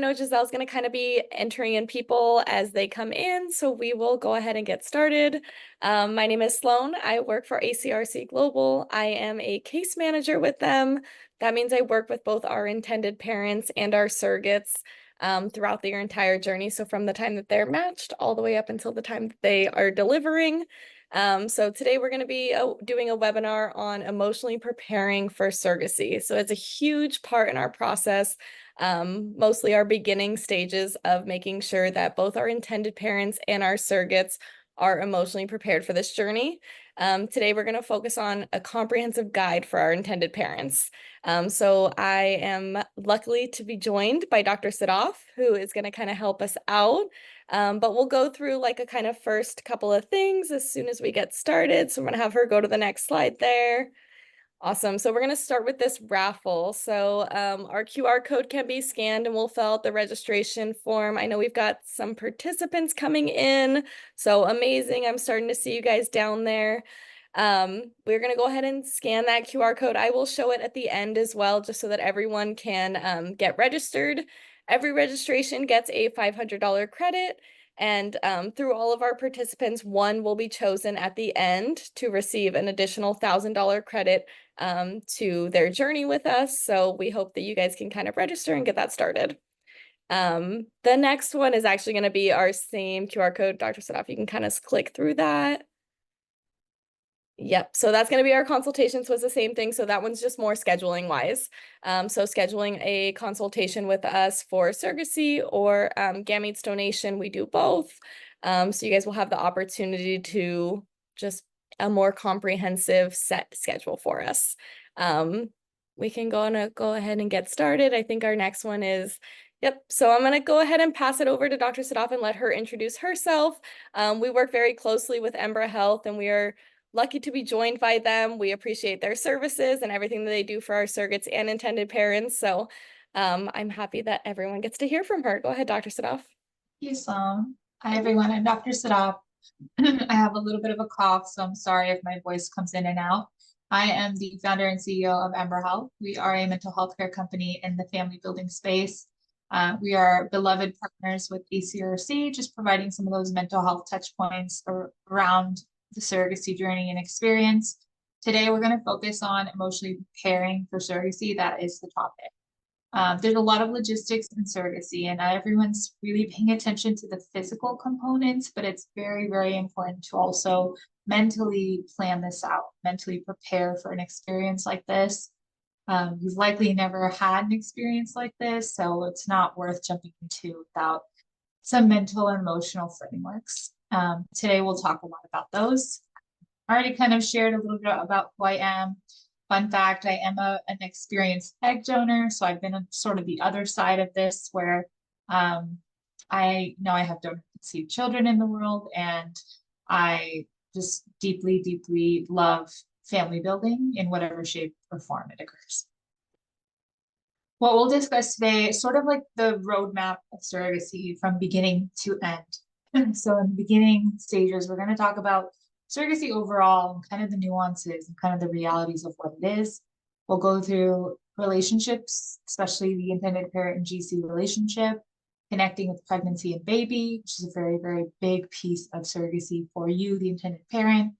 know Giselle's going to kind of be entering in people as they come in, so we will go ahead and get started. My name is Sloan. I work for ACRC Global. I am a case manager with them. That means I work with both our intended parents and our surrogates throughout their entire journey. So from the time that they're matched all the way up until the time that they are delivering. So today we're going to be doing a webinar on emotionally preparing for surrogacy. So it's a huge part in our process, mostly our beginning stages of making sure that both our intended parents and our surrogates are emotionally prepared for this journey. Today we're going to focus on a comprehensive guide for our intended parents. So I am lucky to be joined by Dr. Sadaf, who is going to kind of help us out. But we'll go through like a kind of first couple of things as soon as we get started. So I'm going to have her go to the next slide there. Awesome. So we're going to start with this raffle. So our QR code can be scanned and we'll fill out the registration form. I know we've got some participants coming in. So amazing. I'm starting to see you guys down there. We're going to go ahead and scan that QR code. I will show it at the end as well, just so that everyone can get registered. Every registration gets a $500 credit. And through all of our participants, one will be chosen at the end to receive an additional $1,000 credit to their journey with us. So we hope that you guys can kind of register and get that started. The next one is actually going to be our same QR code. Dr. Sadaf, you can kind of click through that. Yep, so that's going to be our consultations was the same thing. So that one's just more scheduling wise. So scheduling a consultation with us for surrogacy or gametes donation, we do both. So you guys will have the opportunity to just a more comprehensive set schedule for us. We can go ahead and get started. I think our next one is Yep. So I'm going to go ahead and pass it over to Dr. Sadaf and let her introduce herself. We work very closely with Embra Health, and we are lucky to be joined by them. We appreciate their services and everything that they do for our surrogates and intended parents. So I'm happy that everyone gets to hear from her. Go ahead, Dr. Sadaf. Thank you, Sloan. Hi, everyone. I'm Dr. Sadaf. I have a little bit of a cough, so I'm sorry if my voice comes in and out. I am the founder and CEO of Embra Health. We are a mental health care company in the family building space. We are beloved partners with ACRC, just providing some of those mental health touch points around the surrogacy journey and experience. Today, we're going to focus on emotionally preparing for surrogacy. That is the topic. There's a lot of logistics in surrogacy, and not everyone's really paying attention to the physical components, but it's very, very important to also mentally plan this out, mentally prepare for an experience like this. You've likely never had an experience like this, so it's not worth jumping into without some mental and emotional frameworks. Today, we'll talk a lot about those. I already kind of shared a little bit about who I am. Fun fact, I am an experienced egg donor, so I've been on sort of the other side of this where I know I have donor-conceived children in the world, and I just deeply, deeply love family building in whatever shape or form it occurs. What we'll discuss today is sort of like the roadmap of surrogacy from beginning to end. So in the beginning stages, we're going to talk about surrogacy overall and kind of the nuances and kind of the realities of what it is. We'll go through relationships, especially the intended parent and GC relationship, connecting with pregnancy and baby, which is a very, very big piece of surrogacy for you, the intended parent.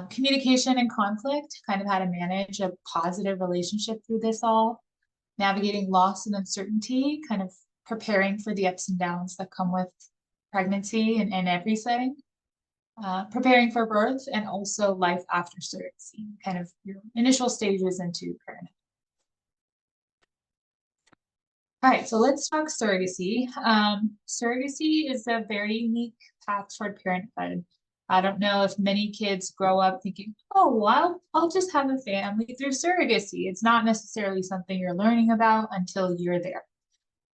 Communication and conflict, kind of how to manage a positive relationship through this all. Navigating loss and uncertainty, kind of preparing for the ups and downs that come with pregnancy in every setting. Preparing for birth, and also life after surrogacy, kind of your initial stages into parenthood. All right, so let's talk surrogacy. Surrogacy is a very unique path toward parenthood. I don't know if many kids grow up thinking, oh, well, I'll just have a family through surrogacy. It's not necessarily something you're learning about until you're there.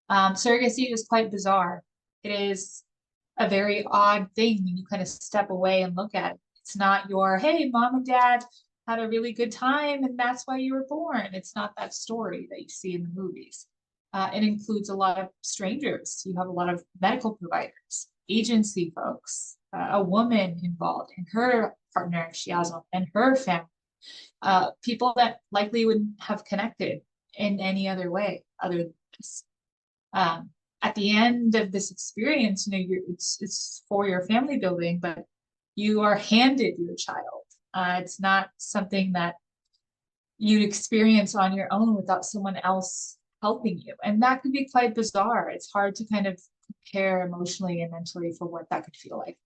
Surrogacy is quite bizarre. It is a very odd thing when you kind of step away and look at it. It's not your, hey, mom and dad had a really good time and that's why you were born. It's not that story that you see in the movies. It includes a lot of strangers. You have a lot of medical providers, agency folks, a woman involved and her partner, she has one, and her family. People that likely wouldn't have connected in any other way other than this. at the end of this experience, it's for your family building, but you are handed your child. It's not something that you'd experience on your own without someone else helping you. And that could be quite bizarre. It's hard to kind of prepare emotionally and mentally for what that could feel like.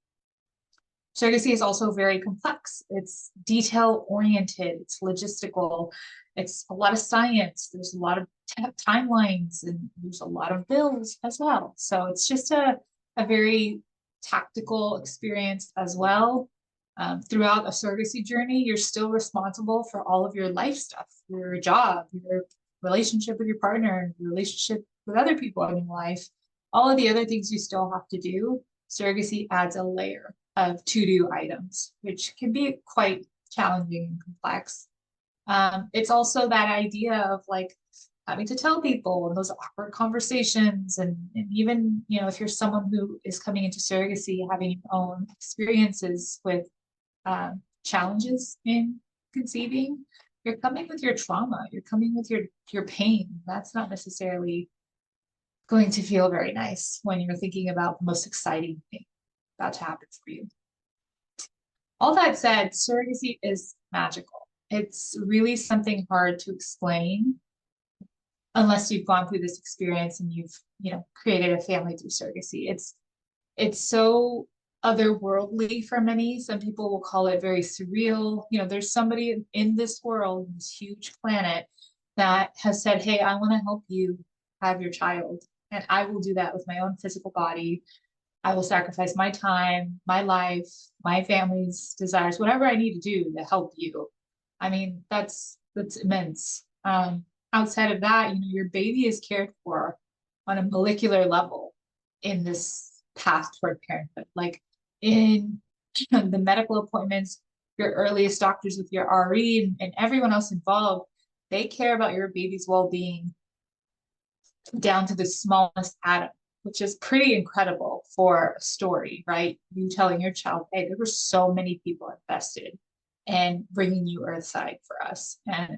Surrogacy is also very complex. It's detail oriented, it's logistical, it's a lot of science. There's a lot of timelines and there's a lot of bills as well. So it's just a very tactical experience as well. Throughout a surrogacy journey, you're still responsible for all of your life stuff, your job, your relationship with your partner, your relationship with other people in your life, all of the other things you still have to do. Surrogacy adds a layer of to-do items, which can be quite challenging and complex. It's also that idea of like having to tell people and those awkward conversations, and even, if you're someone who is coming into surrogacy, having your own experiences with challenges in conceiving, you're coming with your trauma, you're coming with your pain. That's not necessarily going to feel very nice when you're thinking about the most exciting thing about to happen for you. All that said, surrogacy is magical. It's really something hard to explain unless you've gone through this experience and you've, created a family through surrogacy. It's so otherworldly for many. Some people will call it very surreal. There's somebody in this world, this huge planet, that has said, hey, I want to help you have your child. And I will do that with my own physical body. I will sacrifice my time, my life, my family's desires, whatever I need to do to help you. I mean, that's immense. Outside of that, your baby is cared for on a molecular level in this path toward parenthood. Like in the medical appointments, your earliest doctors with your RE and everyone else involved, they care about your baby's well-being down to the smallest atom, which is pretty incredible for a story, right? You telling your child, hey, there were so many people invested in bringing you earthside for us. And,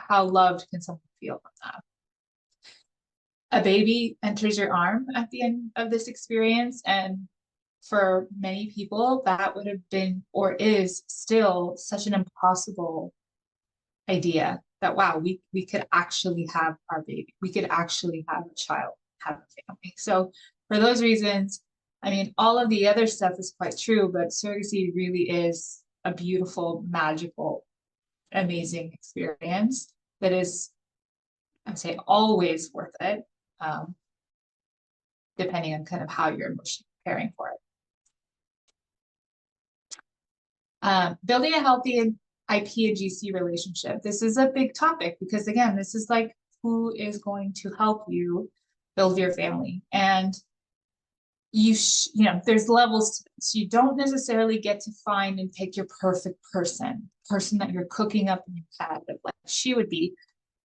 how loved can someone feel from that? A baby enters your arm at the end of this experience. And for many people, that would have been or is still such an impossible idea that, wow, we could actually have our baby. We could actually have a child, have a family. So for those reasons, I mean, all of the other stuff is quite true, but surrogacy really is a beautiful, magical, amazing experience that is, I'd say, always worth it, depending on kind of how you're emotionally preparing for it. Building a healthy IP and GC relationship. This is a big topic because, again, this is like who is going to help you build your family. And there's levels to this. You don't necessarily get to find and pick your perfect person that you're cooking up in your head of like, she would be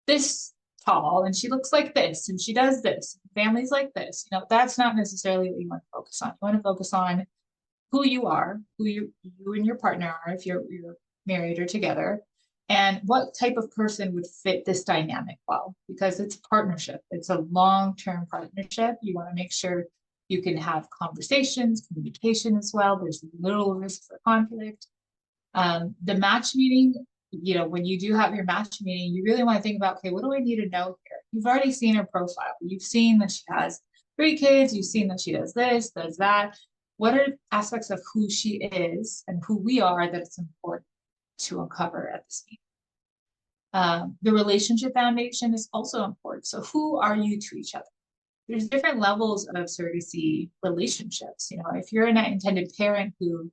this tall and she looks like this and she does this. Families like this. That's not necessarily what you want to focus on. You want to focus on who you are, who you and your partner are, if you're married or together, and what type of person would fit this dynamic well, because it's a partnership. It's a long-term partnership. You want to make sure you can have conversations, communication as well. There's little risk for conflict. The match meeting, when you do have your match meeting, you really want to think about, okay, what do I need to know here? You've already seen her profile. You've seen that she has 3 kids. You've seen that she does this, does that. What are aspects of who she is and who we are that it's important to uncover at this meeting? The relationship foundation is also important. So who are you to each other? There's different levels of surrogacy relationships. If you're an intended parent who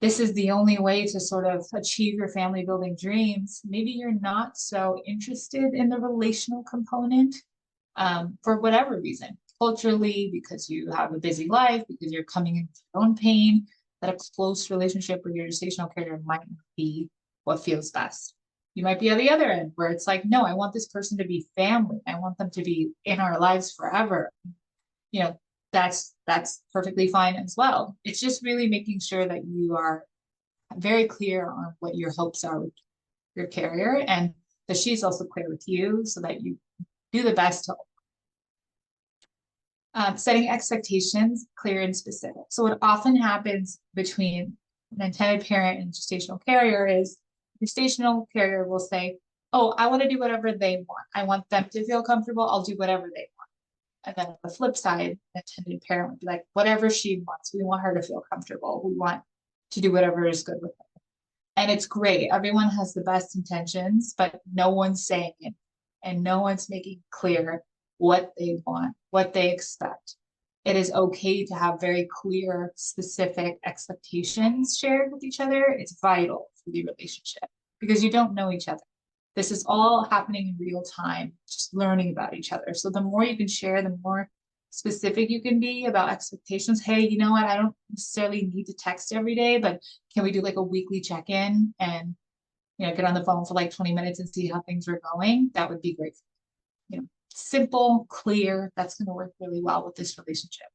this is the only way to sort of achieve your family building dreams, maybe you're not so interested in the relational component for whatever reason, culturally, because you have a busy life, because you're coming in with your own pain, that a close relationship with your gestational caregiver might not be what feels best. You might be at the other end where it's like, no, I want this person to be family. I want them to be in our lives forever. That's perfectly fine as well. It's just really making sure that you are very clear on what your hopes are with your carrier, and that she's also clear with you so that you do the best to Setting expectations clear and specific. So what often happens between an intended parent and gestational carrier is gestational carrier will say, oh, I want to do whatever they want. I want them to feel comfortable. I'll do whatever they want. And then on the flip side, an intended parent would be like, whatever she wants, we want her to feel comfortable. We want to do whatever is good with her. And it's great. Everyone has the best intentions, but no one's saying it. And no one's making clear what they want, what they expect. It is okay to have very clear, specific expectations shared with each other. It's vital for the relationship because you don't know each other. This is all happening in real time, just learning about each other. So the more you can share, the more specific you can be about expectations. Hey, you know what? I don't necessarily need to text every day, but can we do like a weekly check-in and get on the phone for like 20 minutes and see how things are going? That would be great. Simple, clear, that's going to work really well with this relationship.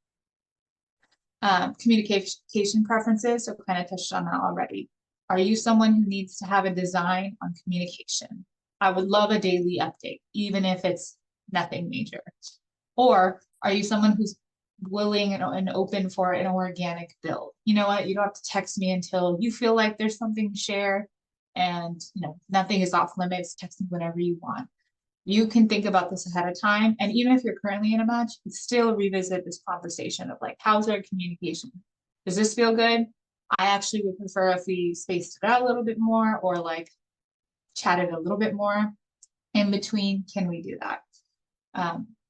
Communication preferences, so kind of touched on that already. Are you someone who needs to have a design on communication? I would love a daily update, even if it's nothing major. Or are you someone who's willing and open for an organic build? You know what? You don't have to text me until you feel like there's something to share, and nothing is off limits. Text me whenever you want. You can think about this ahead of time. And even if you're currently in a match, you can still revisit this conversation of like, how's our communication? Does this feel good? I actually would prefer if we spaced it out a little bit more or like chatted a little bit more in between. Can we do that?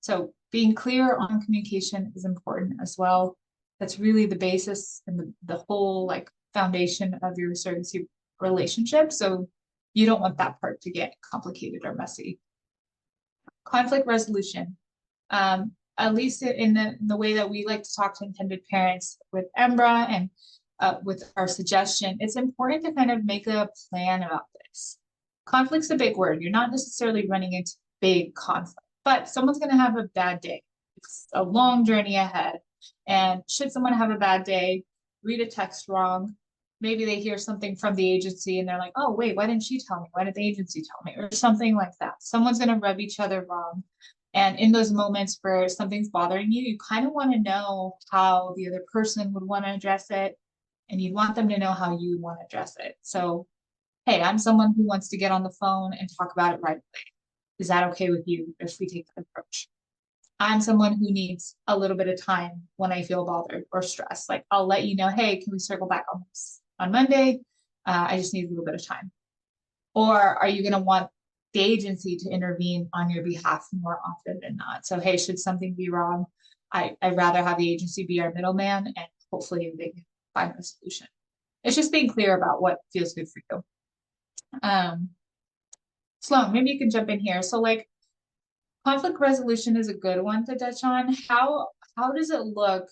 So being clear on communication is important as well. That's really the basis and the whole like foundation of your surrogacy relationship. So you don't want that part to get complicated or messy. Conflict resolution. At least in the way that we like to talk to intended parents with Embra and with our suggestion, it's important to kind of make a plan about this. Conflict's a big word. You're not necessarily running into big conflict, but someone's going to have a bad day. It's a long journey ahead. And should someone have a bad day, read a text wrong, maybe they hear something from the agency and they're like, oh, wait, why didn't she tell me? Why did the agency tell me? Or something like that. Someone's going to rub each other wrong. And in those moments where something's bothering you, you kind of want to know how the other person would want to address it. And you'd want them to know how you want to address it. So, hey, I'm someone who wants to get on the phone and talk about it right away. Is that okay with you if we take that approach? I'm someone who needs a little bit of time when I feel bothered or stressed. Like I'll let you know, hey, can we circle back on this on Monday? I just need a little bit of time. Or are you going to want the agency to intervene on your behalf more often than not? So, hey, should something be wrong, I'd rather have the agency be our middleman and hopefully they can find a solution. It's just being clear about what feels good for you. Sloan, maybe you can jump in here. So like conflict resolution is a good one to touch on. How does it look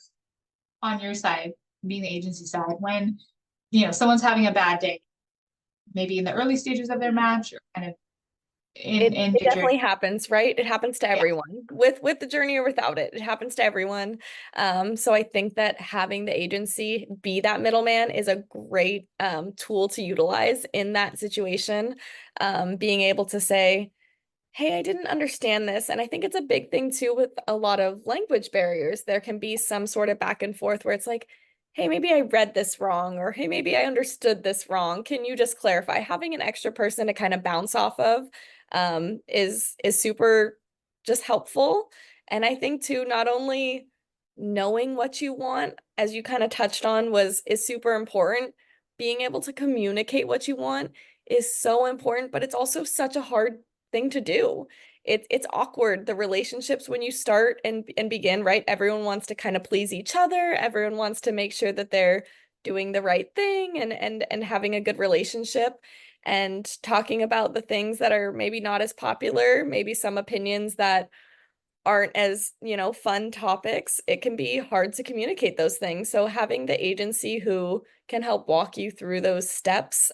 on your side, being the agency side, when someone's having a bad day, maybe in the early stages of their match or kind of in It the definitely journey? happens, right? It happens to Yeah. everyone with the journey or without it. It happens to everyone. So I think that having the agency be that middleman is a great tool to utilize in that situation. Being able to say, hey, I didn't understand this. And I think it's a big thing too with a lot of language barriers. There can be some sort of back and forth where it's like, hey, maybe I read this wrong, or hey, maybe I understood this wrong. Can you just clarify? Having an extra person to kind of bounce off of is super just helpful. And I think too, not only knowing what you want, as you kind of touched on, is super important. Being able to communicate what you want is so important, but it's also such a hard thing to do. It's awkward, the relationships when you start and begin, right? Everyone wants to kind of please each other. Everyone wants to make sure that they're doing the right thing and having a good relationship and talking about the things that are maybe not as popular, maybe some opinions that aren't as, fun topics. It can be hard to communicate those things. So having the agency who can help walk you through those steps,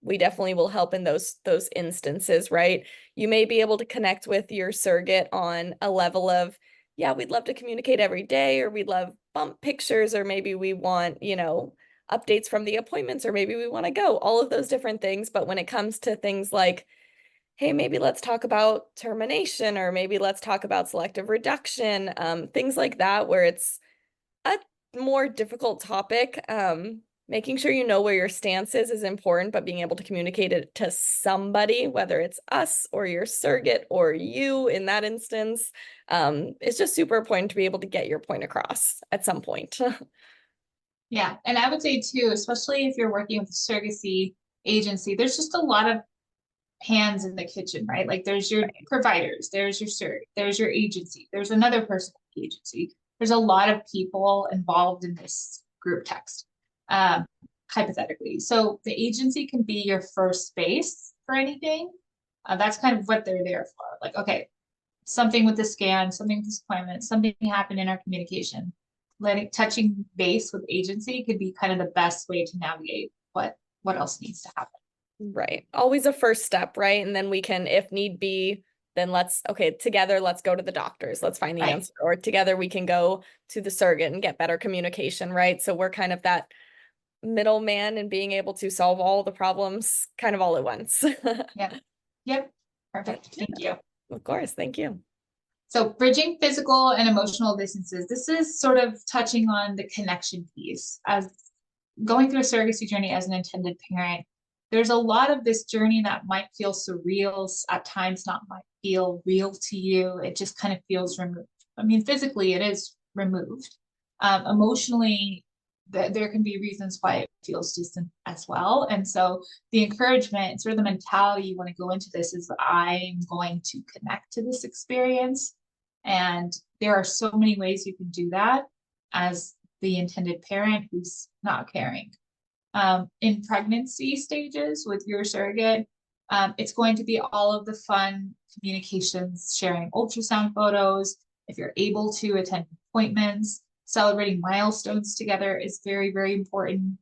we definitely will help in those instances, right? You may be able to connect with your surrogate on a level of, yeah, we'd love to communicate every day, or we'd love bump pictures, or maybe we want, updates from the appointments, or maybe we want to go, all of those different things. But when it comes to things like, hey, maybe let's talk about termination, or maybe let's talk about selective reduction, things like that, where it's a more difficult topic. Making sure you know where your stance is important, but being able to communicate it to somebody, whether it's us or your surrogate or you in that instance, it's just super important to be able to get your point across at some point. Yeah, and I would say too, especially if you're working with a surrogacy agency, there's just a lot of hands in the kitchen, right? Like there's your providers, there's your surrogate, there's your agency, there's another person at the agency. There's a lot of people involved in this group text, um, hypothetically. So the agency can be your first space for anything. That's kind of what they're there for. Like, okay, something with the scan, something with this appointment, something happened in our communication. Touching base with agency could be kind of the best way to navigate what else needs to happen. Right. Always a first step, right? And then we can, if need be, then okay, together, let's go to the doctors. Let's find the Right. answer. Or together we can go to the surrogate and get better communication, right? So we're kind of that middleman and being able to solve all the problems kind of all at once. Yep. Yep. Perfect. Yeah, Thank you. of course. Thank you. So bridging physical and emotional distances. This is sort of touching on the connection piece. As going through a surrogacy journey as an intended parent, there's a lot of this journey that might feel surreal, at times not might feel real to you. It just kind of feels removed. I mean, physically it is removed. Emotionally, there can be reasons why it feels distant as well. And so the encouragement, sort of the mentality you want to go into this is I'm going to connect to this experience. And there are so many ways you can do that as the intended parent who's not caring. In pregnancy stages with your surrogate, it's going to be all of the fun communications, sharing ultrasound photos. If you're able to attend appointments, celebrating milestones together is very, very important.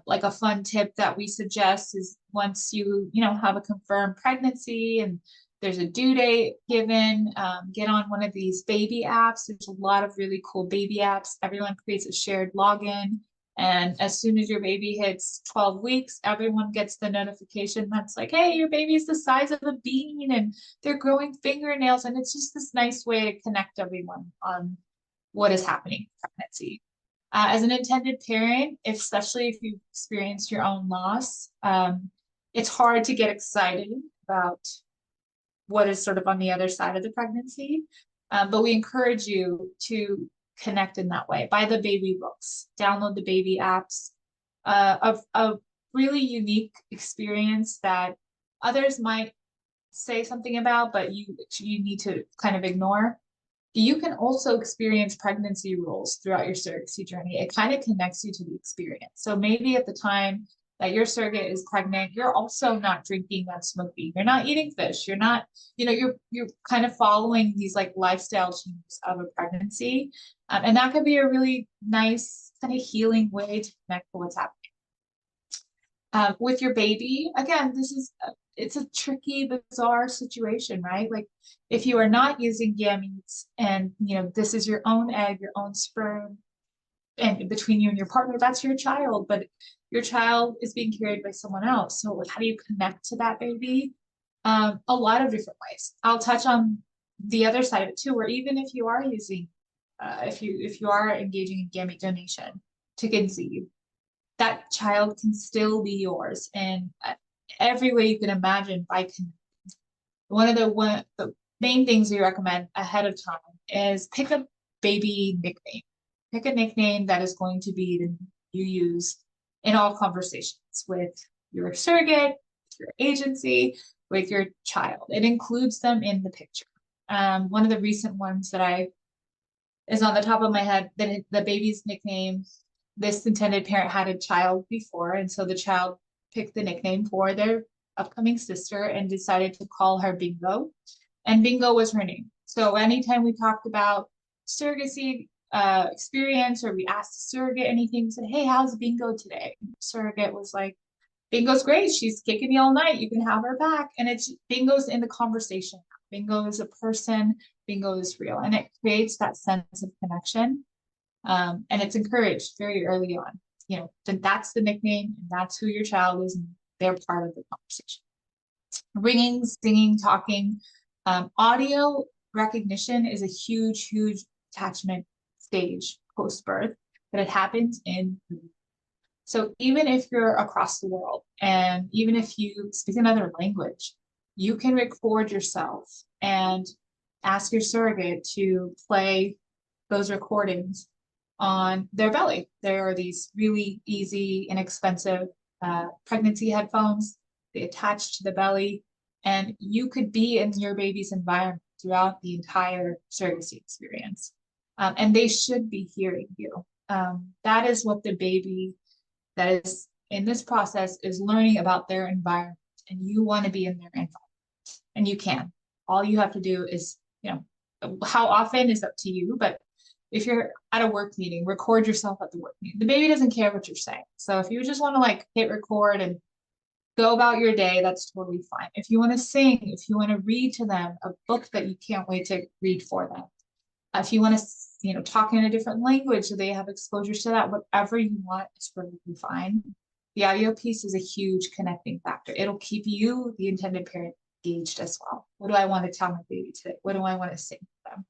Like a fun tip that we suggest is once you have a confirmed pregnancy and there's a due date given, get on one of these baby apps. There's a lot of really cool baby apps. Everyone creates a shared login. And as soon as your baby hits 12 weeks, everyone gets the notification that's like, hey, your baby's the size of a bean and they're growing fingernails. And it's just this nice way to connect everyone on what is happening in pregnancy. As an intended parent, especially if you've experienced your own loss, it's hard to get excited about what is sort of on the other side of the pregnancy. But we encourage you to connect in that way. Buy the baby books, download the baby apps, a really unique experience that others might say something about, but you need to kind of ignore. You can also experience pregnancy rules throughout your surrogacy journey. It kind of connects you to the experience. So maybe at the time that your surrogate is pregnant, you're also not drinking that smoky. You're not eating fish. You're not, you're kind of following these like lifestyle changes of a pregnancy. And that could be a really nice kind of healing way to connect to what's happening. With your baby, again, it's a tricky, bizarre situation, right? Like if you are not using gametes and, this is your own egg, your own sperm, and between you and your partner, that's your child, but your child is being carried by someone else. So like, how do you connect to that baby? A lot of different ways. I'll touch on the other side of it too, where even if you are using, if you are engaging in gamete donation to conceive, that child can still be yours in every way you can imagine by connecting. One of the main things we recommend ahead of time is pick a baby nickname. Pick a nickname that is going to be the you use in all conversations with your surrogate, with your agency, with your child. It includes them in the picture. One of the recent ones that is on the top of my head, the baby's nickname, this intended parent had a child before, and so the child picked the nickname for their upcoming sister and decided to call her Bingo, and Bingo was her name. So anytime we talked about surrogacy experience, or we asked the surrogate anything, we said, hey, how's Bingo today? And the surrogate was like, Bingo's great. She's kicking me all night. You can have her back. And it's Bingo's in the conversation. Bingo is a person. Bingo is real. And it creates that sense of connection. And it's encouraged very early on. Then that's the nickname and that's who your child is. And they're part of the conversation. ringing, singing, talking. Audio recognition is a huge, huge attachment stage post-birth, but it happens in. So even if you're across the world and even if you speak another language, you can record yourself and ask your surrogate to play those recordings on their belly. There are these really easy, inexpensive pregnancy headphones. They attach to the belly, and you could be in your baby's environment throughout the entire surrogacy experience. And they should be hearing you. That is what the baby that is in this process is learning about their environment, and you want to be in their environment, and you can. All you have to do is, how often is up to you, but if you're at a work meeting, record yourself at the work meeting. The baby doesn't care what you're saying. So if you just want to like hit record and go about your day, that's totally fine. If you want to sing, if you want to read to them a book that you can't wait to read for them, if you want to, talk in a different language so they have exposure to that, whatever you want is perfectly fine. The audio piece is a huge connecting factor. It'll keep you, the intended parent, engaged as well. What do I want to tell my baby today? What do I want to sing to them?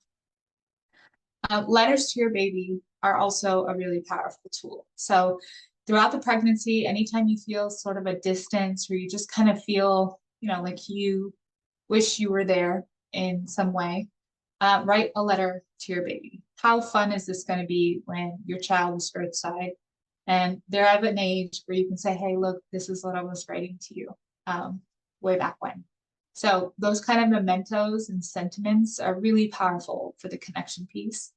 Letters to your baby are also a really powerful tool. So throughout the pregnancy, anytime you feel sort of a distance or you just kind of feel, like you wish you were there in some way, write a letter to your baby. How fun is this going to be when your child is earthside and they're at an age where you can say, hey, look, this is what I was writing to you way back when. So those kind of mementos and sentiments are really powerful for the connection piece.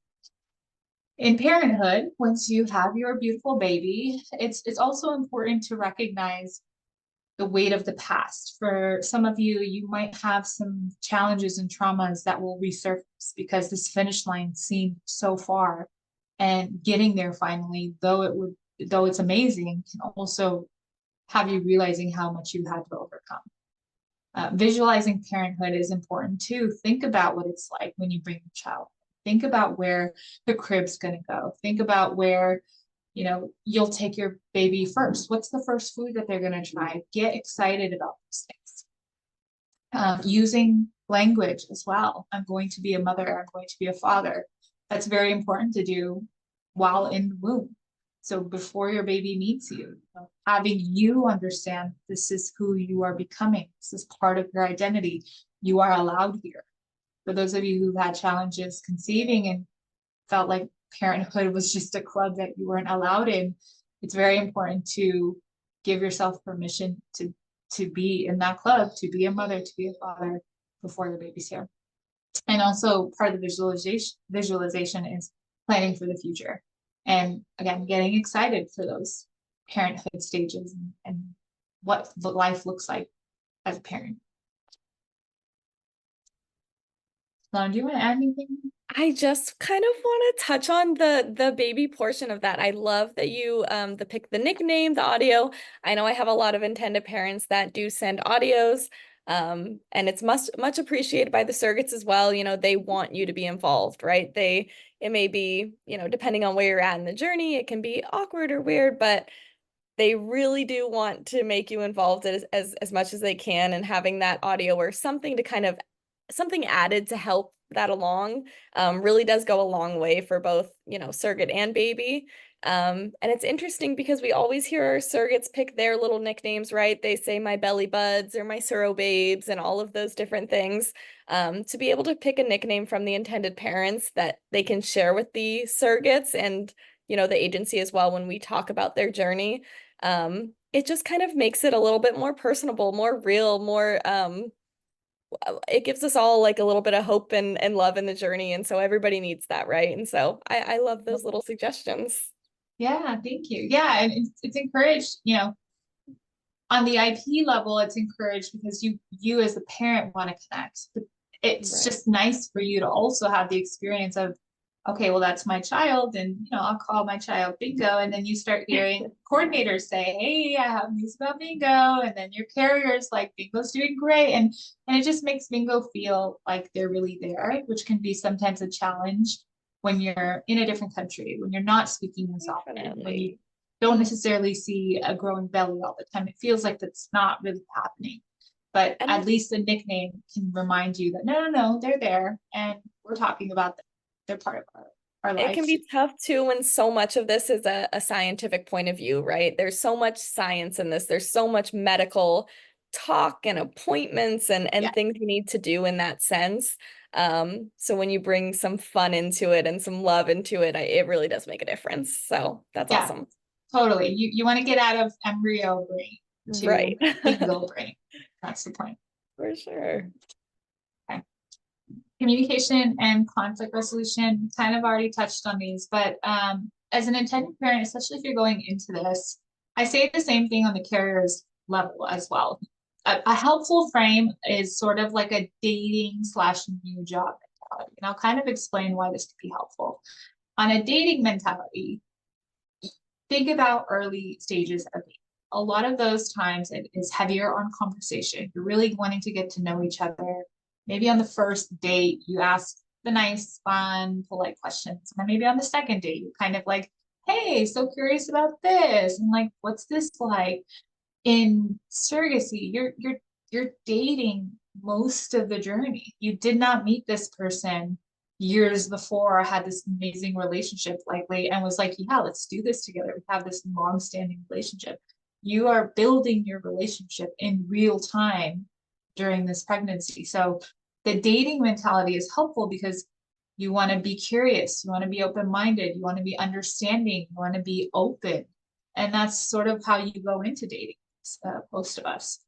In parenthood, once you have your beautiful baby, it's also important to recognize the weight of the past. For some of you, you might have some challenges and traumas that will resurface because this finish line seemed so far, and getting there finally, though it's amazing, can also have you realizing how much you had to overcome. Visualizing parenthood is important too. Think about what it's like when you bring your child. Think about where the crib's going to go. Think about where, you'll take your baby first. What's the first food that they're going to try? Get excited about those things. Using language as well. I'm going to be a mother. I'm going to be a father. That's very important to do while in the womb. So before your baby meets you, having you understand this is who you are becoming. This is part of your identity. You are allowed here. For those of you who've had challenges conceiving and felt like parenthood was just a club that you weren't allowed in, it's very important to give yourself permission to be in that club, to be a mother, to be a father before your baby's here. And also part of the visualization is planning for the future. And again, getting excited for those parenthood stages and what life looks like as a parent. Lauren, do you want to add anything? I just kind of want to touch on the baby portion of that. I love that you pick the nickname, the audio. I know I have a lot of intended parents that do send audios. And it's much appreciated by the surrogates as well. They want you to be involved, right? It may be, depending on where you're at in the journey, it can be awkward or weird, but they really do want to make you involved as much as they can, and having that audio or something to kind of something added to help that along really does go a long way for both, surrogate and baby. And it's interesting because we always hear our surrogates pick their little nicknames, right? They say my belly buds or my surro babes and all of those different things. To be able to pick a nickname from the intended parents that they can share with the surrogates and, the agency as well when we talk about their journey, it just kind of makes it a little bit more personable, more real, more it gives us all like a little bit of hope and love in the journey. And so everybody needs that, right? And so I love those little suggestions. Yeah, thank you. Yeah, and it's encouraged, on the IP level, it's encouraged because you as a parent want to connect. But it's Right. just nice for you to also have the experience of, okay, well, that's my child, and I'll call my child Bingo, and then you start hearing coordinators say, hey, I have news about Bingo, and then your carrier's like, Bingo's doing great, and it just makes Bingo feel like they're really there, which can be sometimes a challenge when you're in a different country, when you're not speaking as often, when you Definitely. don't necessarily see a growing belly all the time. It feels like that's not really happening. but And at least the nickname can remind you that no, they're there and we're talking about them. They're part of our it can life. be tough too when so much of this is a scientific point of view, right? There's so much science in this. There's so much medical talk and appointments Yeah, and things you need to do in that sense. So when you bring some fun into it and some love into it, it really does make a difference. So that's yeah, awesome. totally. You want to get out of embryo brain to Right. ego brain. That's the point. For sure. Okay. Communication and conflict resolution, kind of already touched on these, but as an intended parent, especially if you're going into this, I say the same thing on the carrier's level as well. A helpful frame is sort of like a dating slash new job mentality. And I'll kind of explain why this could be helpful. On a dating mentality, think about early stages of dating. A lot of those times it is heavier on conversation. You're really wanting to get to know each other. Maybe on the first date, you ask the nice, fun, polite questions. And then maybe on the second date, you're kind of like, hey, so curious about this. And like, what's this like? In surrogacy, you're dating most of the journey. You did not meet this person years before, had this amazing relationship likely, and was like, yeah, let's do this together. We have this long-standing relationship. You are building your relationship in real time during this pregnancy. So the dating mentality is helpful because you want to be curious, you want to be open-minded, you want to be understanding, you want to be open. And that's sort of how you go into dating, most of us.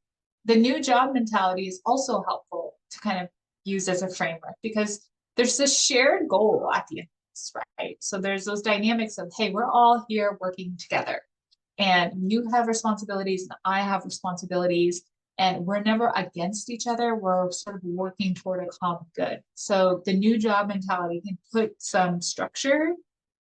The new job mentality is also helpful to kind of use as a framework because there's this shared goal at the end of this, right? So there's those dynamics of, hey, we're all here working together and you have responsibilities and I have responsibilities and we're never against each other. We're sort of working toward a common good. So the new job mentality can put some structure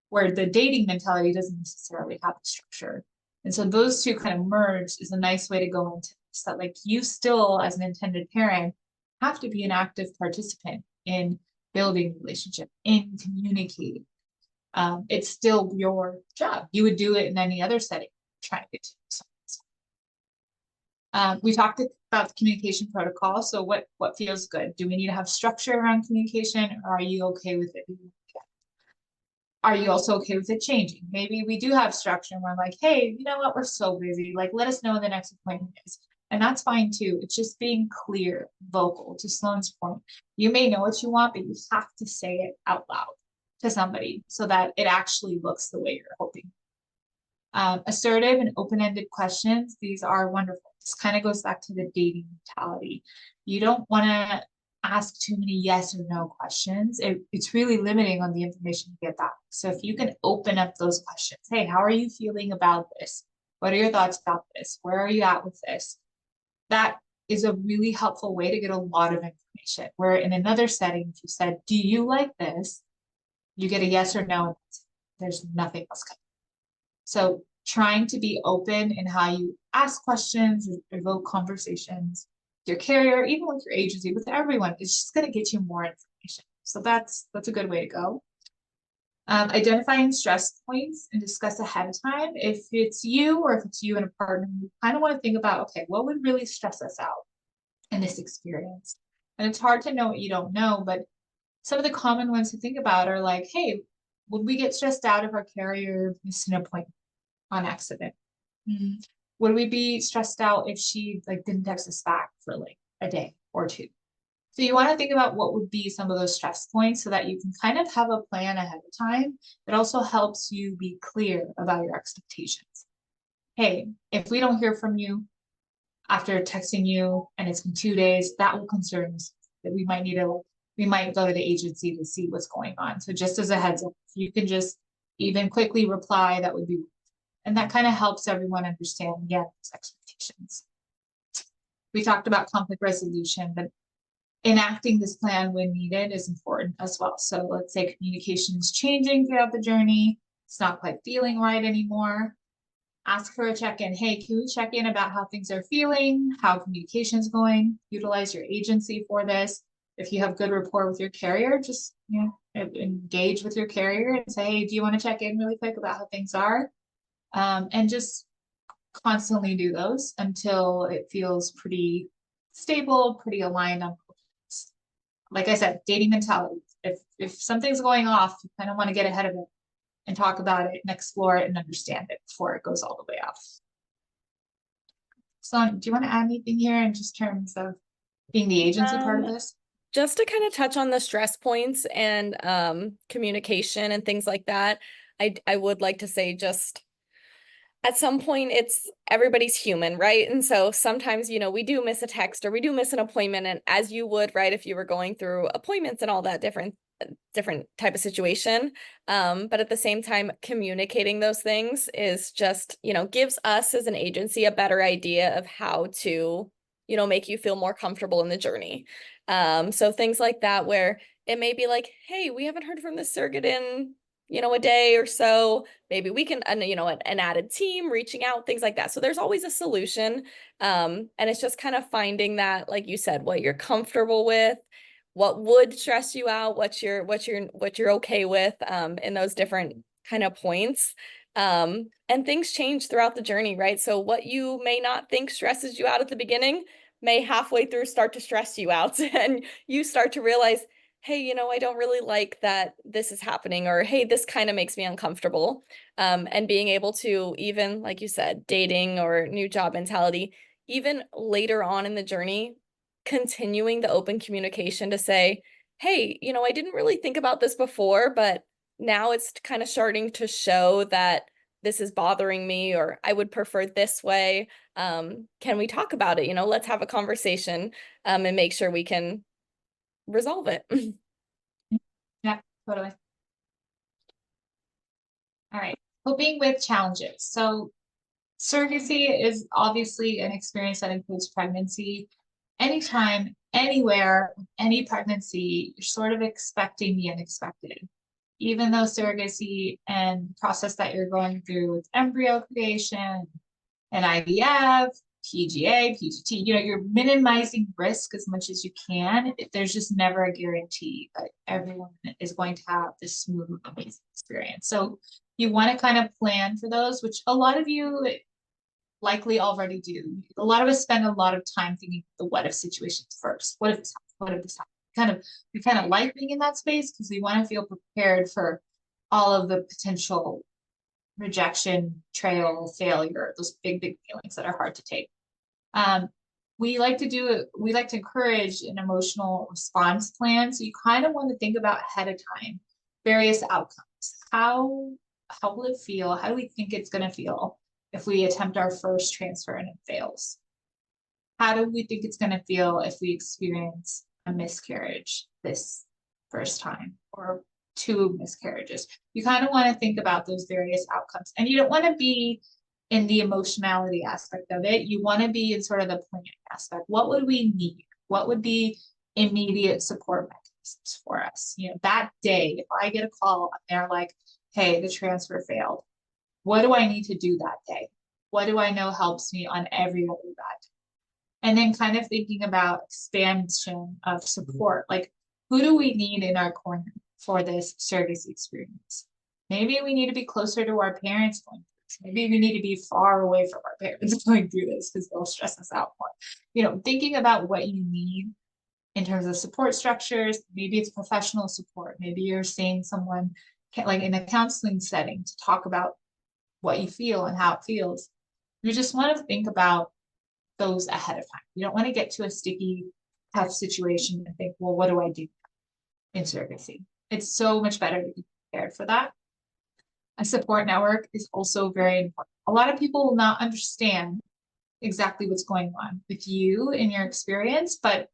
where the dating mentality doesn't necessarily have the structure. And so those two kind of merge is a nice way to go into this, that like you still, as an intended parent, have to be an active participant in building relationship, in communicating. It's still your job. You would do it in any other setting, trying to get to someone. We talked about the communication protocol. So what feels good? Do we need to have structure around communication, or are you okay with it? Are you also okay with it changing? Maybe we do have structure and we're like, hey, you know what? We're so busy. Like, let us know when the next appointment is. And that's fine too. It's just being clear, vocal. To Sloan's point, you may know what you want, but you have to say it out loud to somebody so that it actually looks the way you're hoping. Assertive and open-ended questions, these are wonderful. This kind of goes back to the dating mentality. You don't want to ask too many yes or no questions. It's really limiting on the information you get back. So if you can open up those questions, hey, how are you feeling about this? What are your thoughts about this? Where are you at with this? That is a really helpful way to get a lot of information. Where in another setting, if you said, do you like this? You get a yes or no. There's nothing else coming. So trying to be open in how you ask questions, evoke conversations, your carrier, even with your agency, with everyone, it's just going to get you more information. So that's a good way to go. Identifying stress points and discuss ahead of time. If it's you or if it's you and a partner, you kind of want to think about, okay, what would really stress us out in this experience? And it's hard to know what you don't know, but some of the common ones to think about are like, hey, would we get stressed out if our carrier missed an appointment on accident? Mm. Would we be stressed out if she like didn't text us back for like a day or two? So you want to think about what would be some of those stress points so that you can kind of have a plan ahead of time. It also helps you be clear about your expectations. Hey, if we don't hear from you after texting you and it's been 2 days, that will concern us that we might go to the agency to see what's going on. So just as a heads up, if you can just even quickly reply, that would be, and that kind of helps everyone understand, again, expectations. We talked about conflict resolution, but enacting this plan when needed is important as well. So let's say communication is changing throughout the journey. It's not quite feeling right anymore. Ask for a check-in. Hey, can we check in about how things are feeling, how communication is going? Utilize your agency for this. If you have good rapport with your carrier, just engage with your carrier and say, hey, do you want to check in really quick about how things are? And just constantly do those until it feels pretty stable, pretty aligned on, like I said, dating mentality. If something's going off, you kind of want to get ahead of it and talk about it and explore it and understand it before it goes all the way off. So, do you want to add anything here in just terms of being the agency part of this? Just to kind of touch on the stress points and communication and things like that, I would like to say just at some point it's everybody's human, right? And so sometimes, we do miss a text or we do miss an appointment, and as you would, right, if you were going through appointments and all that different type of situation. But at the same time, communicating those things is just, gives us as an agency a better idea of how to, make you feel more comfortable in the journey. So things like that, where it may be like, hey, we haven't heard from the surrogate in, a day or so. Maybe we can, an added team reaching out, things like that. So there's always a solution. And it's just kind of finding that, like you said, what you're comfortable with, what would stress you out, what you're okay with, in those different kind of points. And things change throughout the journey, right? So what you may not think stresses you out at the beginning may halfway through start to stress you out, and you start to realize, hey, I don't really like that this is happening, or hey, this kind of makes me uncomfortable. And being able to, even like you said, dating or new job mentality, even later on in the journey, continuing the open communication to say, hey, I didn't really think about this before, but now it's kind of starting to show that this is bothering me, or I would prefer this way. Can we talk about it? Let's have a conversation, and make sure we can resolve it. Yeah, totally. All right. Coping with challenges. So surrogacy is obviously an experience that includes pregnancy. Anytime, anywhere, any pregnancy, you're sort of expecting the unexpected. Even though surrogacy and the process that you're going through with embryo creation and IVF, PGA, PGT, you're minimizing risk as much as you can. There's just never a guarantee that everyone is going to have this smooth, amazing experience. So you want to kind of plan for those, which a lot of you likely already do. A lot of us spend a lot of time thinking the what if situations first. What if this happens? What if this happens? We kind of like being in that space because we want to feel prepared for all of the potential rejection, betrayal, failure, those big feelings that are hard to take. We like to encourage an emotional response plan. So you kind of want to think about ahead of time various outcomes. How will it feel? How do we think it's going to feel if we attempt our first transfer and it fails? How do we think it's going to feel if we experience a miscarriage this first time, or two miscarriages? You kind of want to think about those various outcomes, and you don't want to be in the emotionality aspect of it. You want to be in sort of the planning aspect. What would we need? What would be immediate support mechanisms for us? That day, if I get a call and they're like, hey, the transfer failed, what do I need to do that day? What do I know helps me on every other bad? And then kind of thinking about expansion of support, like who do we need in our corner for this surrogacy experience? Maybe we need to be closer to our parents going through this. Maybe we need to be far away from our parents going through this because they'll stress us out more. Thinking about what you need in terms of support structures. Maybe it's professional support. Maybe you're seeing someone like in a counseling setting to talk about what you feel and how it feels. You just want to think about those ahead of time. You don't want to get to a sticky, tough situation and think, well, what do I do in surrogacy? It's so much better to be prepared for that. A support network is also very important. A lot of people will not understand exactly what's going on with you in your experience, but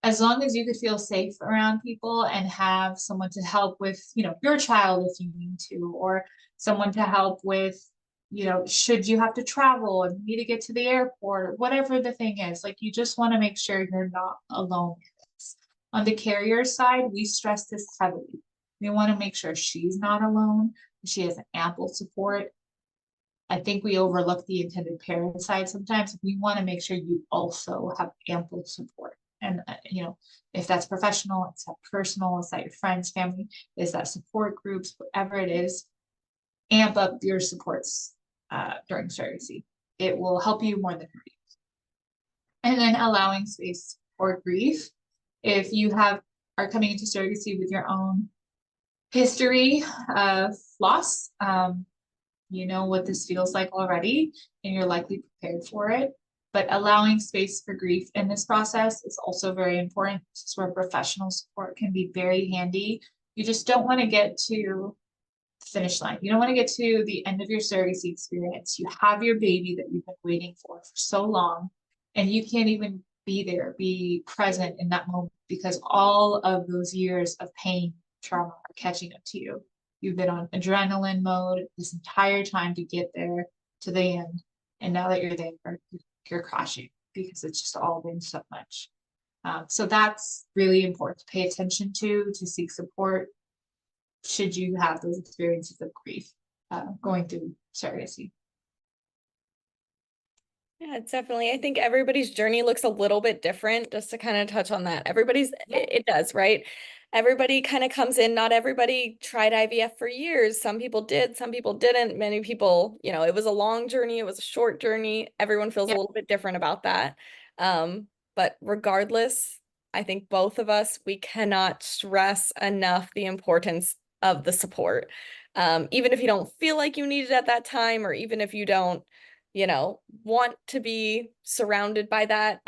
as long as you could feel safe around people and have someone to help with, your child if you need to, or someone to help with, should you have to travel and need to get to the airport, or whatever the thing is, like you just want to make sure you're not alone in this. On the carrier side, we stress this heavily. We want to make sure she's not alone. She has ample support. I think we overlook the intended parent side sometimes. We want to make sure you also have ample support. And, if that's professional, it's that personal, it's that your friends, family, is that support groups, whatever it is, amp up your supports during surrogacy. It will help you more than hurt you. And then allowing space for grief. If you are coming into surrogacy with your own history of loss, you know what this feels like already, and you're likely prepared for it. But allowing space for grief in this process is also very important. This is where professional support can be very handy. You just don't want to get to the finish line. You don't want to get to the end of your surrogacy experience. You have your baby that you've been waiting for so long, and you can't even be there, be present in that moment because all of those years of pain, trauma are catching up to you. You've been on adrenaline mode this entire time to get there to the end. And now that you're there, you're crashing because it's just all been so much. So that's really important to pay attention to seek support should you have those experiences of grief going through surrogacy. Yeah, it's definitely. I think everybody's journey looks a little bit different, just to kind of touch on that. It does, right? Everybody kind of comes in, not everybody tried IVF for years. Some people did, some people didn't. Many people, it was a long journey, it was a short journey. Everyone feels a Yeah. little bit different about that. But regardless, I think both of us, we cannot stress enough the importance of the support. Even if you don't feel like you need it at that time, or even if you don't want to be surrounded by that.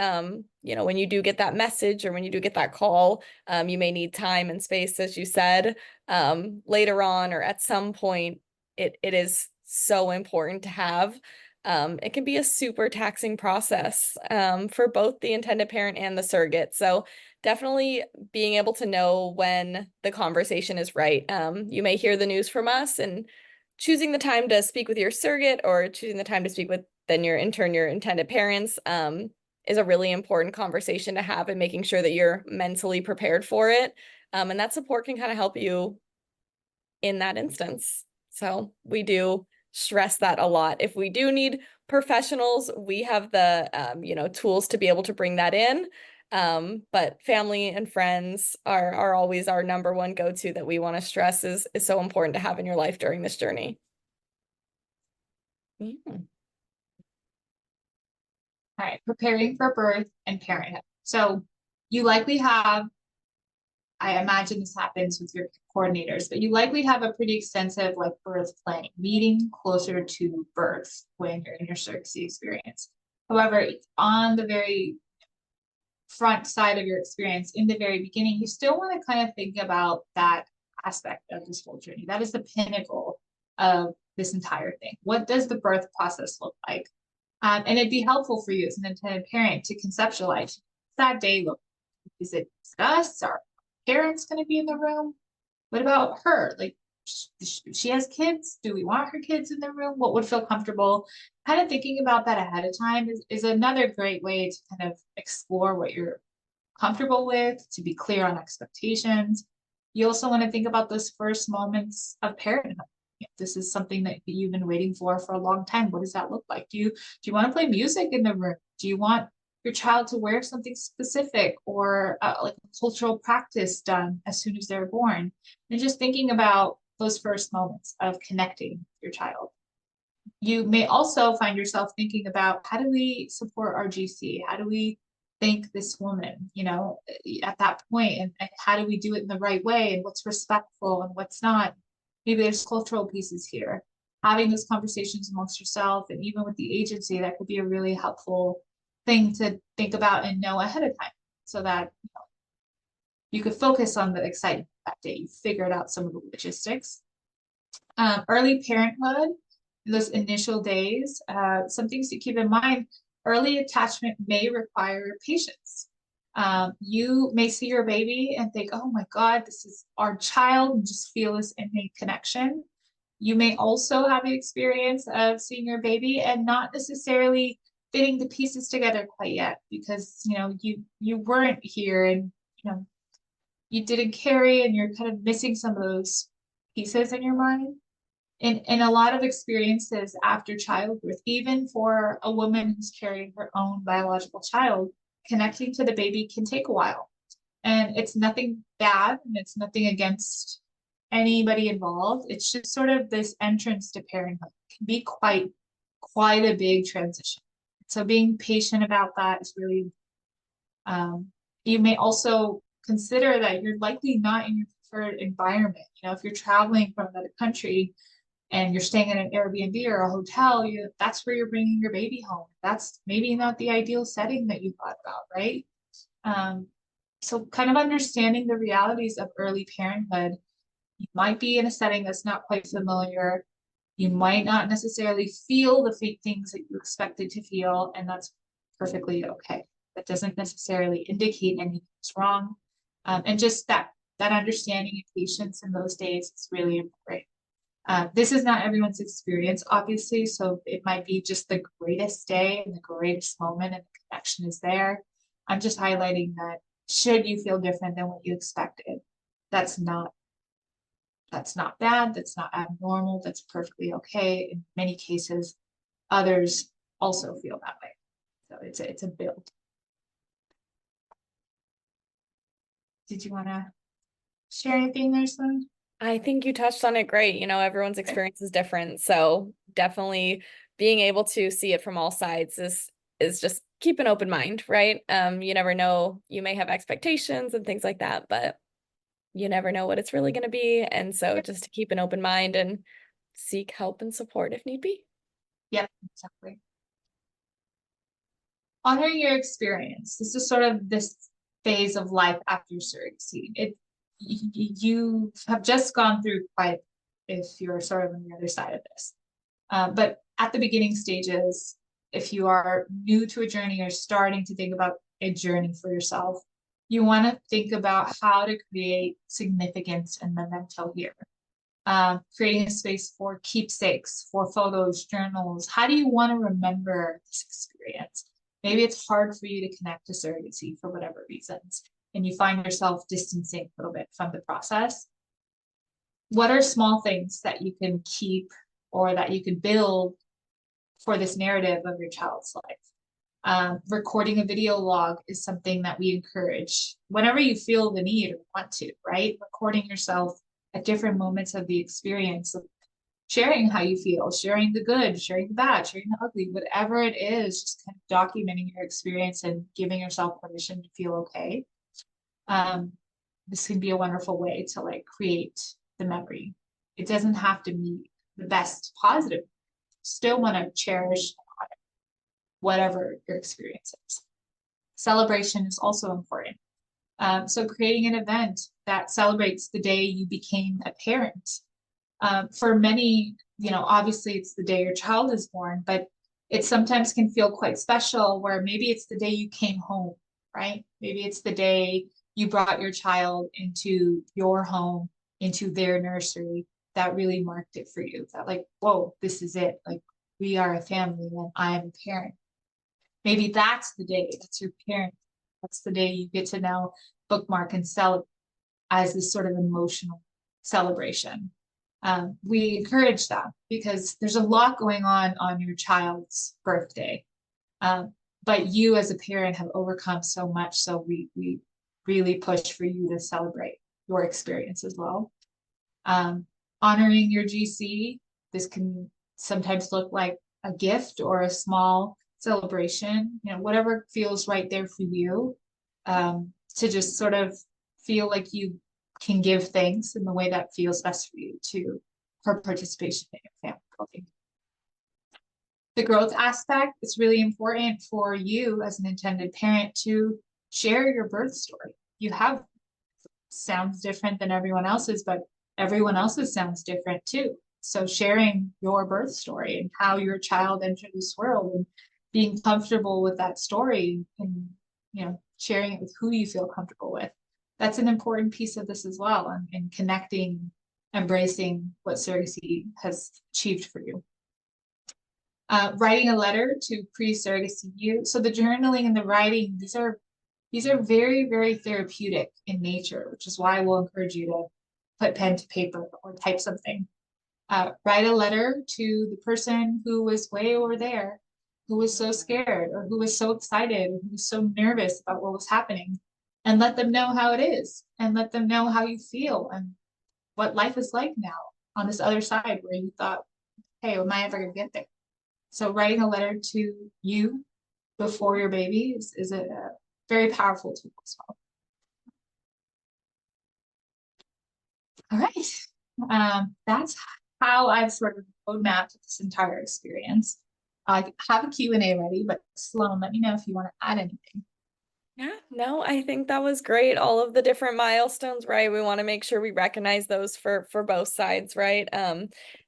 When you do get that message or when you do get that call, you may need time and space, as you said, later on or at some point. It is so important to have. It can be a super taxing process for both the intended parent and the surrogate. So definitely being able to know when the conversation is right. You may hear the news from us and choosing the time to speak with your surrogate or choosing the time to speak with then your intended parents is a really important conversation to have and making sure that you're mentally prepared for it. And that support can kind of help you in that instance. So we do stress that a lot. If we do need professionals, we have the tools to be able to bring that in. But family and friends are always our number one go-to that we want to stress is so important to have in your life during this journey. Yeah. All right, preparing for birth and parenthood. So you likely have, I imagine this happens with your coordinators, but you likely have a pretty extensive like birth planning, meeting closer to birth when you're in your surrogacy experience. However, on the very front side of your experience in the very beginning, you still want to kind of think about that aspect of this whole journey. That is the pinnacle of this entire thing. What does the birth process look like? And it'd be helpful for you as an intended parent to conceptualize that day look. Is it us? Are parents going to be in the room? What about her? Like, she has kids. Do we want her kids in the room? What would feel comfortable? Kind of thinking about that ahead of time is another great way to kind of explore what you're comfortable with, to be clear on expectations. You also want to think about those first moments of parenthood. If this is something that you've been waiting for a long time, what does that look like? Do you want to play music in the room? Do you want your child to wear something specific or like a cultural practice done as soon as they're born? And just thinking about those first moments of connecting with your child. You may also find yourself thinking about how do we support our GC? How do we thank this woman, at that point, and how do we do it in the right way and what's respectful and what's not? Maybe there's cultural pieces here. Having those conversations amongst yourself and even with the agency, that could be a really helpful thing to think about and know ahead of time so that you could focus on the excitement that day. You figured out some of the logistics. Early parenthood, those initial days, some things to keep in mind. Early attachment may require patience. You may see your baby and think, oh my God, this is our child, and just feel this innate connection. You may also have the experience of seeing your baby and not necessarily fitting the pieces together quite yet because you weren't here and you didn't carry and you're kind of missing some of those pieces in your mind. In a lot of experiences after childbirth, even for a woman who's carrying her own biological child, connecting to the baby can take a while. And it's nothing bad and it's nothing against anybody involved. It's just sort of this entrance to parenthood. It can be quite a big transition. So being patient about that is really, you may also consider that you're likely not in your preferred environment. You know, if you're traveling from another country and you're staying in an Airbnb or a hotel, that's where you're bringing your baby home. That's maybe not the ideal setting that you thought about, right? Um, so kind of understanding the realities of early parenthood. You might be in a setting that's not quite familiar. You might not necessarily feel the things that you expected to feel, and that's perfectly okay. That doesn't necessarily indicate anything's wrong. And just that understanding and patience in those days is really important. This is not everyone's experience, obviously, so it might be just the greatest day and the greatest moment and the connection is there. I'm just highlighting that should you feel different than what you expected, that's not bad, that's not abnormal, that's perfectly okay. In many cases, others also feel that way. So it's a build. Did you want to share anything there, Sloan? I think you touched on it great. You know, everyone's experience is different. So definitely being able to see it from all sides is just keep an open mind, right? You never know, you may have expectations and things like that, but you never know what it's really going to be. And so just to keep an open mind and seek help and support if need be. Yep, exactly. Honoring your experience. This is sort of this phase of life after surrogacy. You have just gone through quite if you're sort of on the other side of this. But at the beginning stages, if you are new to a journey or starting to think about a journey for yourself, you want to think about how to create significance and memento here. Creating a space for keepsakes, for photos, journals. How do you want to remember this experience? Maybe it's hard for you to connect to surrogacy for whatever reasons, and you find yourself distancing a little bit from the process. What are small things that you can keep or that you could build for this narrative of your child's life? Recording a video log is something that we encourage whenever you feel the need or want to, right? Recording yourself at different moments of the experience, of sharing how you feel, sharing the good, sharing the bad, sharing the ugly, whatever it is, just kind of documenting your experience and giving yourself permission to feel okay. This can be a wonderful way to like create the memory. It doesn't have to be the best positive. Still want to cherish whatever your experience is. Celebration is also important. So creating an event that celebrates the day you became a parent. For many, you know, obviously it's the day your child is born, but it sometimes can feel quite special where maybe it's the day you came home, right? Maybe it's the day you brought your child into your home, into their nursery. That really marked it for you. That like, whoa, this is it. Like we are a family and I'm a parent. Maybe that's the day, that's your parent. That's the day you get to now bookmark and celebrate as this sort of emotional celebration. We encourage that because there's a lot going on your child's birthday. But you as a parent have overcome so much. So we really push for you to celebrate your experience as well. Honoring your GC, this can sometimes look like a gift or a small celebration, you know, whatever feels right there for you, to just sort of feel like you can give thanks in the way that feels best for you to her participation in your family building. The growth aspect is really important for you as an intended parent to share your birth story. You have sounds different than everyone else's, but everyone else's sounds different too. So sharing your birth story and how your child entered this world and being comfortable with that story and, you know, sharing it with who you feel comfortable with. That's an important piece of this as well, and connecting, embracing what surrogacy has achieved for you. Writing a letter to pre-surrogacy you. So the journaling and the writing, these are very, very therapeutic in nature, which is why we'll encourage you to put pen to paper or type something. Write a letter to the person who was way over there, who was so scared or who was so excited, or who was so nervous about what was happening, and let them know how it is and let them know how you feel and what life is like now on this other side where you thought, hey, am I ever going to get there? So writing a letter to you before your baby is a very powerful tool as well. All right. That's how I've sort of roadmapped this entire experience. I have a Q&A ready, but Sloan, let me know if you want to add anything. Yeah, no, I think that was great. All of the different milestones, right? We want to make sure we recognize those for both sides, right?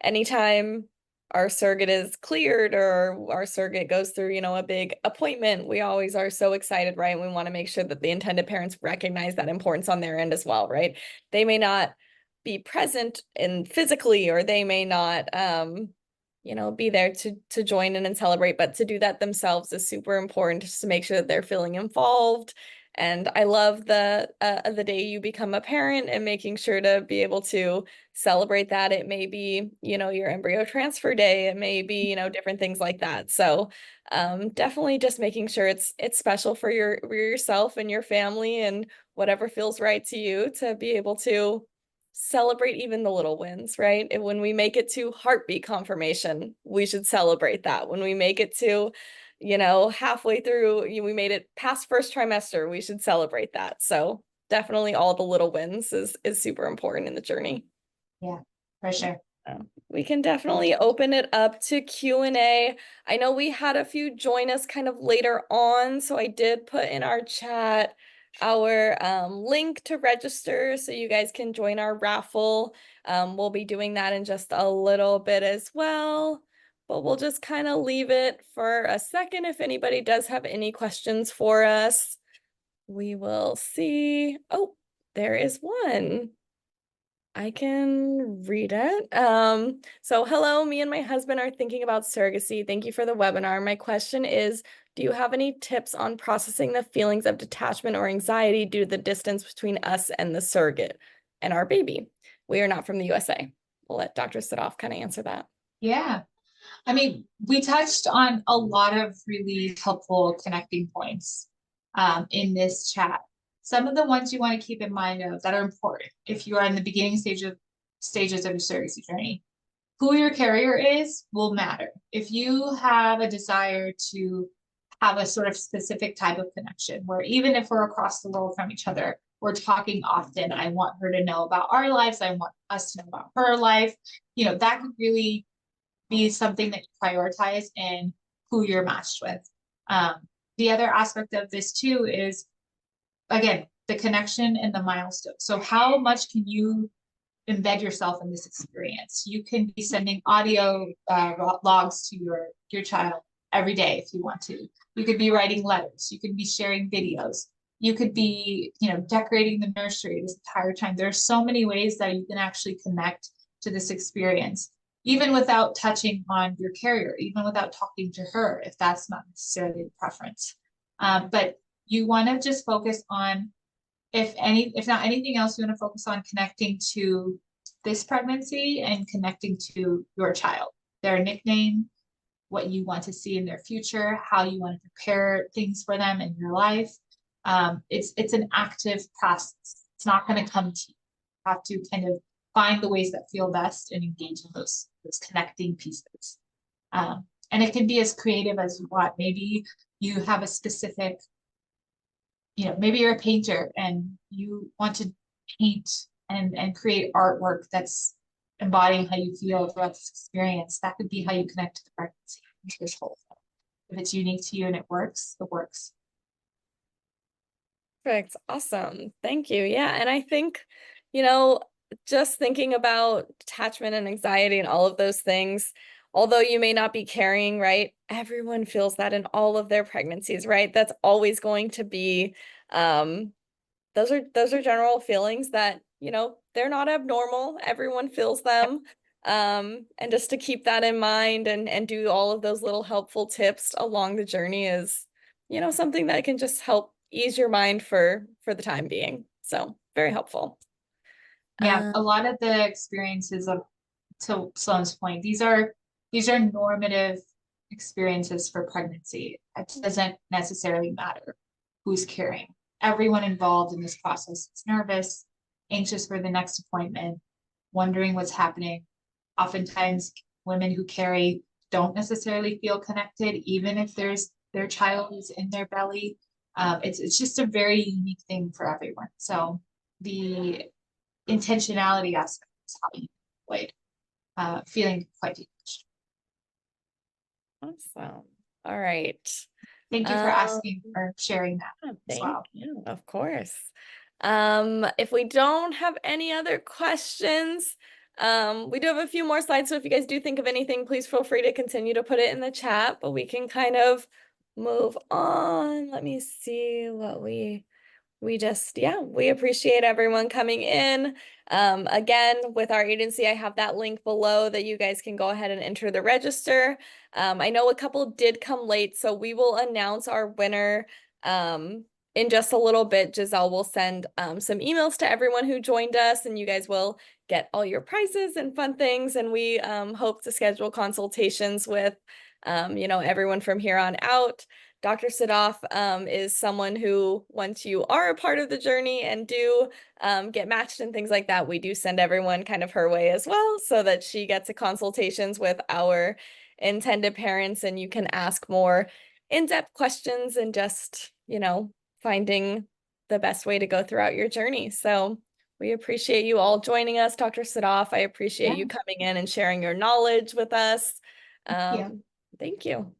Anytime our surrogate is cleared or our surrogate goes through, a big appointment, we always are so excited, right? We want to make sure that the intended parents recognize that importance on their end as well, right? They may not be present in physically, or they may not be there to join in and celebrate, but to do that themselves is super important, just to make sure that they're feeling involved. And I love the day you become a parent and making sure to be able to celebrate that. It may be, your embryo transfer day, it may be, different things like that. So definitely just making sure it's special for yourself and your family, and whatever feels right to you, to be able to celebrate even the little wins, right? And when we make it to heartbeat confirmation, we should celebrate that. When we make it to, halfway through, we made it past first trimester, we should celebrate that. So definitely all the little wins is super important in the journey. Yeah, for sure. We can definitely open it up to Q&A. I know we had a few join us kind of later on, so I did put in our chat our link to register so you guys can join our raffle. We'll be doing that in just a little bit as well, but we'll just kind of leave it for a second. If anybody does have any questions for us, we will see. Oh, there is one. I can read it. So hello, me and my husband are thinking about surrogacy. Thank you for the webinar. My question is, do you have any tips on processing the feelings of detachment or anxiety due to the distance between us and the surrogate and our baby? We are not from the USA. We'll let Dr. Sadaf kind of answer that. Yeah. I mean, we touched on a lot of really helpful connecting points in this chat. Some of the ones you want to keep in mind of that are important if you are in the beginning stages of your surrogacy journey. Who your carrier is will matter. If you have a desire to have a sort of specific type of connection, where even if we're across the world from each other, we're talking often, I want her to know about our lives, I want us to know about her life, that could really be something that you prioritize in who you're matched with. The other aspect of this too is, again, the connection and the milestone. So how much can you embed yourself in this experience? You can be sending audio logs to your child every day if you want to. You could be writing letters. You could be sharing videos. You could be, decorating the nursery this entire time. There are so many ways that you can actually connect to this experience, even without touching on your carrier, even without talking to her, if that's not necessarily the preference. But you want to just focus on, if not anything else, you want to focus on connecting to this pregnancy and connecting to your child, their nickname, what you want to see in their future, how you want to prepare things for them in your life. It's an active process. It's not going to come to you. You have to kind of find the ways that feel best and engage in those connecting pieces. And it can be as creative as you want. Maybe you have a specific, maybe you're a painter and you want to paint and create artwork that's embodying how you feel throughout this experience. That could be how you connect to the pregnancy, to this whole thing. If it's unique to you and it works, it works. Perfect. Awesome. Thank you. Yeah. And I think, just thinking about attachment and anxiety and all of those things, although you may not be carrying, right? Everyone feels that in all of their pregnancies, right? That's always going to be, those are general feelings that, they're not abnormal. Everyone feels them. And just to keep that in mind and do all of those little helpful tips along the journey is, something that can just help ease your mind for the time being. So very helpful. Yeah, a lot of the experiences of, to Sloan's point, these are normative experiences for pregnancy. It doesn't necessarily matter who's carrying. Everyone involved in this process is nervous, anxious for the next appointment, wondering what's happening. Oftentimes, women who carry don't necessarily feel connected, even if there's their child is in their belly. It's just a very unique thing for everyone. So the intentionality aspect is how you played, feeling quite deep. Awesome. All right. Thank you for Um, asking for sharing that as Thank well. you, of course. If we don't have any other questions, we do have a few more slides, so if you guys do think of anything, please feel free to continue to put it in the chat, but we can kind of move on. Let me see what we just, yeah, we appreciate everyone coming in. Again, with our agency, I have that link below that you guys can go ahead and enter the register. I know a couple did come late, so we will announce our winner in just a little bit. Giselle will send some emails to everyone who joined us, and you guys will get all your prizes and fun things. And we hope to schedule consultations with, everyone from here on out. Dr. Sadaf is someone who, once you are a part of the journey and do get matched and things like that, we do send everyone kind of her way as well, so that she gets a consultations with our intended parents and you can ask more in-depth questions and just, finding the best way to go throughout your journey. So we appreciate you all joining us, Dr. Sadaf. I appreciate Yeah, you coming in and sharing your knowledge with us. yeah. Thank you.